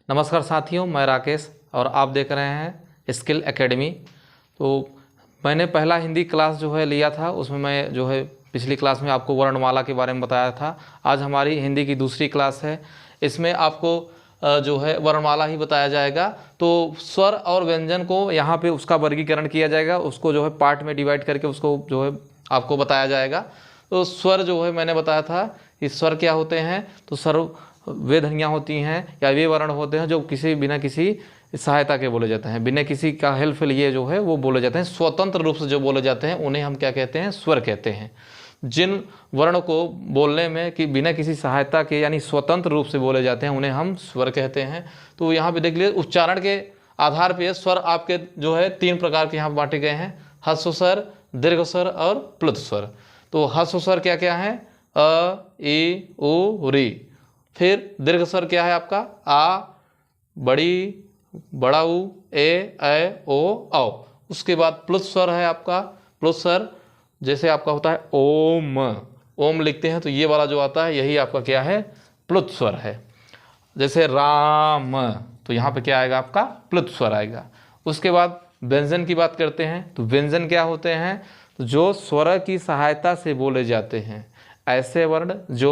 नमस्कार साथियों, मैं राकेश और आप देख रहे हैं स्किल एकेडमी। तो मैंने पहला हिंदी क्लास जो है लिया था, उसमें मैं जो है पिछली क्लास में आपको वर्णमाला के बारे में बताया था। आज हमारी हिंदी की दूसरी क्लास है, इसमें आपको जो है वर्णमाला ही बताया जाएगा। तो स्वर और व्यंजन को यहाँ पे उसका वर्गीकरण किया जाएगा, उसको जो है पार्ट में डिवाइड करके उसको जो है आपको बताया जाएगा। तो स्वर जो है मैंने बताया था कि स्वर क्या होते हैं। तो स्वर वे ध्वनियाँ होती हैं या वे वर्ण होते हैं जो बिना किसी सहायता के बोले जाते हैं, बिना किसी का हेल्प लिए जो है वो बोले जाते हैं। स्वतंत्र रूप से जो बोले जाते हैं उन्हें हम क्या कहते हैं? स्वर कहते हैं। जिन वर्ण को बोलने में कि बिना किसी सहायता के यानी स्वतंत्र रूप से बोले जाते हैं उन्हें हम स्वर कहते हैं। तो यहाँ पे देख लीजिए, उच्चारण के आधार पर स्वर आपके जो है 3 प्रकार के यहाँ बांटे गए हैं: ह्रस्व स्वर, दीर्घ स्वर और प्लुत स्वर। तो ह्रस्व स्वर क्या क्या है? अ, ई, उ, री। फिर दीर्घ स्वर क्या है आपका? आ, बड़ी, बड़ा ऊ, ए, ओ, औ। उसके बाद प्लुत स्वर है आपका। प्लुत स्वर जैसे आपका होता है ओम, ओम लिखते हैं तो ये वाला जो आता है यही आपका क्या है? प्लुत स्वर है। जैसे राम, तो यहाँ पे क्या आएगा आपका? प्लुत स्वर आएगा। उसके बाद व्यंजन की बात करते हैं। तो व्यंजन क्या होते हैं? जो स्वर की सहायता से बोले जाते हैं, ऐसे वर्ण जो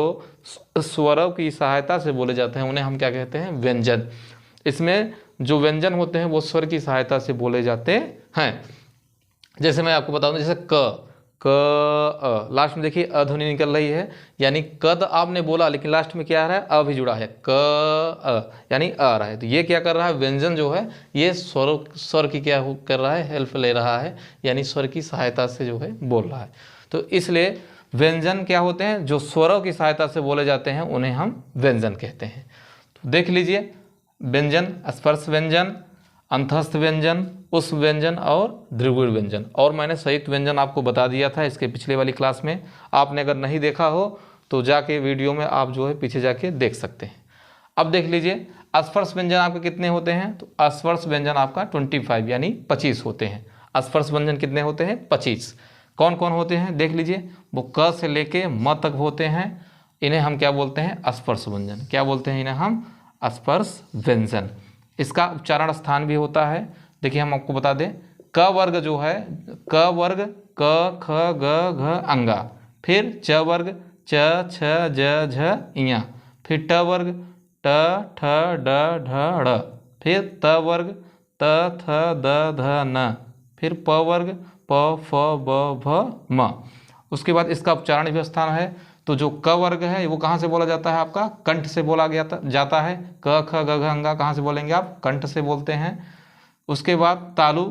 स्वरों की सहायता से बोले जाते हैं उन्हें हम क्या कहते हैं? व्यंजन। इसमें जो व्यंजन होते हैं वो स्वर की सहायता से बोले जाते हैं। जैसे मैं आपको बता दूं, जैसे क, लास्ट में देखिए अ ध्वनि निकल रही है, यानी कद आपने बोला लेकिन लास्ट में क्या आ रहा है? अ भी जुड़ा है, यानी आ रहा है। तो ये क्या कर रहा है? व्यंजन जो है ये स्वर की क्या कर रहा है? हेल्प ले रहा है, यानी स्वर की सहायता से जो है बोल रहा है। तो इसलिए व्यंजन क्या होते हैं? जो स्वरों की सहायता से बोले जाते हैं उन्हें हम व्यंजन कहते हैं। तो देख लीजिए, व्यंजन: स्पर्श व्यंजन, अंतस्थ व्यंजन, उष्म व्यंजन और द्विगुण व्यंजन। और मैंने संयुक्त व्यंजन आपको बता दिया था इसके पिछले वाली क्लास में। आपने अगर नहीं देखा हो तो जाके वीडियो में आप जो है पीछे जाके देख सकते हैं। अब देख लीजिए, स्पर्श व्यंजन आपके कितने होते हैं? तो स्पर्श व्यंजन आपका 25 यानी 25 होते हैं। स्पर्श व्यंजन कितने होते हैं? 25। कौन कौन होते हैं? देख लीजिए, वो क से लेके म तक होते हैं। इन्हें हम क्या बोलते हैं? स्पर्श व्यंजन। क्या बोलते हैं इन्हें? हम स्पर्श व्यंजन। इसका उच्चारण स्थान भी होता है। देखिए हम आपको बता दें, क वर्ग जो है, क वर्ग क, ख, ग, घ, अंगा। फिर च वर्ग च, छ, ज, झ, इया। फिर ट वर्ग ट, ठ, ड, ढ, ड़। फिर त वर्ग त, थ, द, ध, न। फिर प वर्ग प, फ, ब, भ, म। उसके बाद इसका उच्चारण भी स्थान है। तो जो क वर्ग है वो कहाँ से बोला जाता है? आपका कंठ से बोला जाता है। क, ख, ग, घ, अंगा कहाँ से बोलेंगे आप? कंठ से बोलते हैं। उसके बाद तालु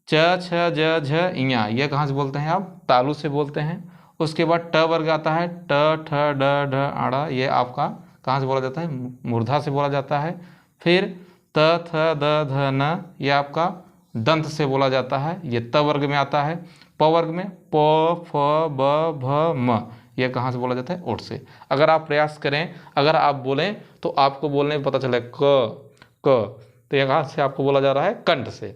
च, छ, ज, झ, इया, ये कहाँ से बोलते हैं आप? तालु से बोलते हैं। उसके बाद ट वर्ग आता है, ट, ठ, ड, ढ, आड़ा, ये आपका कहाँ से बोला जाता है? मूर्धा से बोला जाता है। फिर त, थ, द, ध, न, ये आपका दंत से बोला जाता है, ये त वर्ग में आता है। प वर्ग में प, फ, ब, भ, म, यह कहाँ से बोला जाता है? ओठ से। अगर आप प्रयास करें, अगर आप बोलें तो आपको बोलने में पता चले क, तो यह कहाँ से आपको बोला जा रहा है? कंठ से।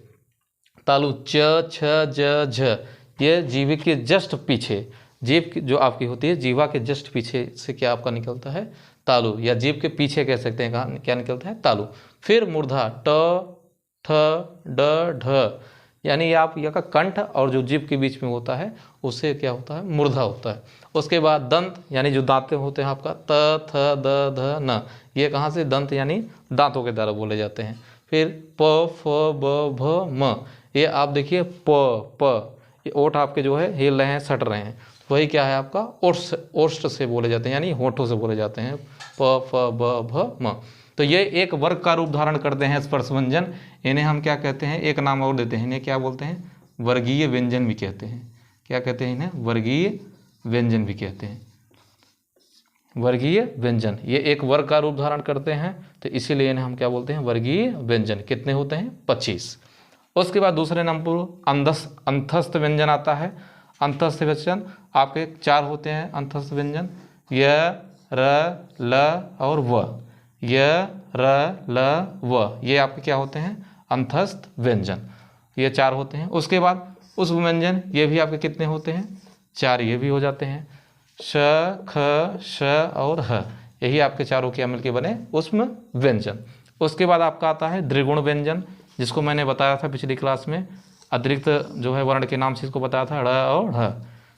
तालु च, छ, ज, झ, ये जीभ के जस्ट पीछे, जीभ जो आपकी होती है जीवा के जस्ट पीछे से क्या आपका निकलता है? तालु, या जीभ के पीछे कह सकते हैं, कहाँ क्या निकलता है? तालु। फिर मूर्धा ट, ठ, ड, ढ, यानी आप यह का कंठ और जो जीभ के बीच में होता है उससे क्या होता है? मूर्धा होता है। उसके बाद दंत, यानी जो दांतें होते हैं आपका त, थ, द, ध, न, ये कहाँ से? दंत यानी दांतों के द्वारा बोले जाते हैं। फिर प, फ, ब, भ, म, ये आप देखिए प, ये ओठ आपके जो है हिल रहे हैं, सट रहे हैं, वही क्या है आपका? ओष्ठ से बोले जाते हैं, यानी होठों से बोले जाते हैं। प, फ, ब, भ, म। तो ये एक वर्ग का रूप धारण करते हैं स्पर्श व्यंजन। इन्हें हम क्या कहते हैं? एक नाम और देते हैं, इन्हें क्या बोलते हैं? वर्गीय व्यंजन भी कहते हैं। क्या कहते हैं इन्हें? वर्गीय व्यंजन भी कहते हैं। वर्गीय व्यंजन ये एक वर्ग का रूप धारण करते हैं, तो इसीलिए इन्हें हम क्या बोलते हैं? वर्गीय व्यंजन। कितने होते हैं? 25। उसके बाद दूसरे नंबर पर अंतस्थ व्यंजन आता है। अंतस्थ व्यंजन आपके 4 होते हैं। अंतस्थ व्यंजन य, र, ल और व। य, र, ल, व, ये आपके क्या होते हैं? अंतस्थ व्यंजन। ये 4 होते हैं। उसके बाद उस व्यंजन, ये भी आपके कितने होते हैं? 4, ये भी हो जाते हैं। श, ख, श और ह, यही आपके चारों क्या मिलके बने? उष्म व्यंजन। उसके बाद आपका आता है द्विगुण व्यंजन, जिसको मैंने बताया था पिछली क्लास में, अतिरिक्त जो है वर्ण के नाम से इसको बताया था, ड़ और ढ।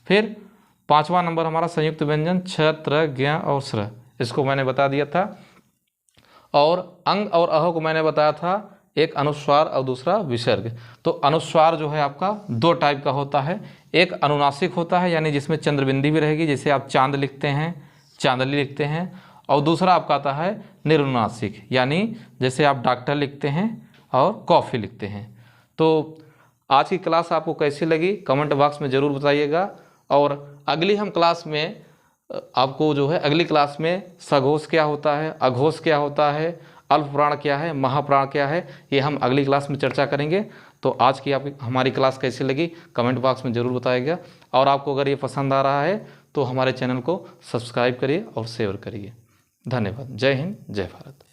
फिर 5वां नंबर हमारा संयुक्त व्यंजन छ, त्र, ज्ञ और स्र, इसको मैंने बता दिया था। और अंग और अह को मैंने बताया था, एक अनुस्वार और दूसरा विसर्ग। तो अनुस्वार जो है आपका दो टाइप का होता है, एक अनुनासिक होता है यानी जिसमें चंद्रबिंदी भी रहेगी, जैसे आप चांद लिखते हैं, चांदली लिखते हैं, और दूसरा आपका आता है निरनुनासिक, यानी जैसे आप डॉक्टर लिखते हैं और कॉफ़ी लिखते हैं। तो आज की क्लास आपको कैसी लगी कमेंट बॉक्स में ज़रूर बताइएगा। और अगली हम क्लास में आपको जो है, अगली क्लास में सघोष क्या होता है, अघोष क्या होता है, अल्पप्राण क्या है, महाप्राण क्या है, ये हम अगली क्लास में चर्चा करेंगे। तो आज की आपकी हमारी क्लास कैसी लगी कमेंट बॉक्स में ज़रूर बताइएगा। और आपको अगर ये पसंद आ रहा है तो हमारे चैनल को सब्सक्राइब करिए और शेयर करिए। धन्यवाद। जय हिंद, जय भारत।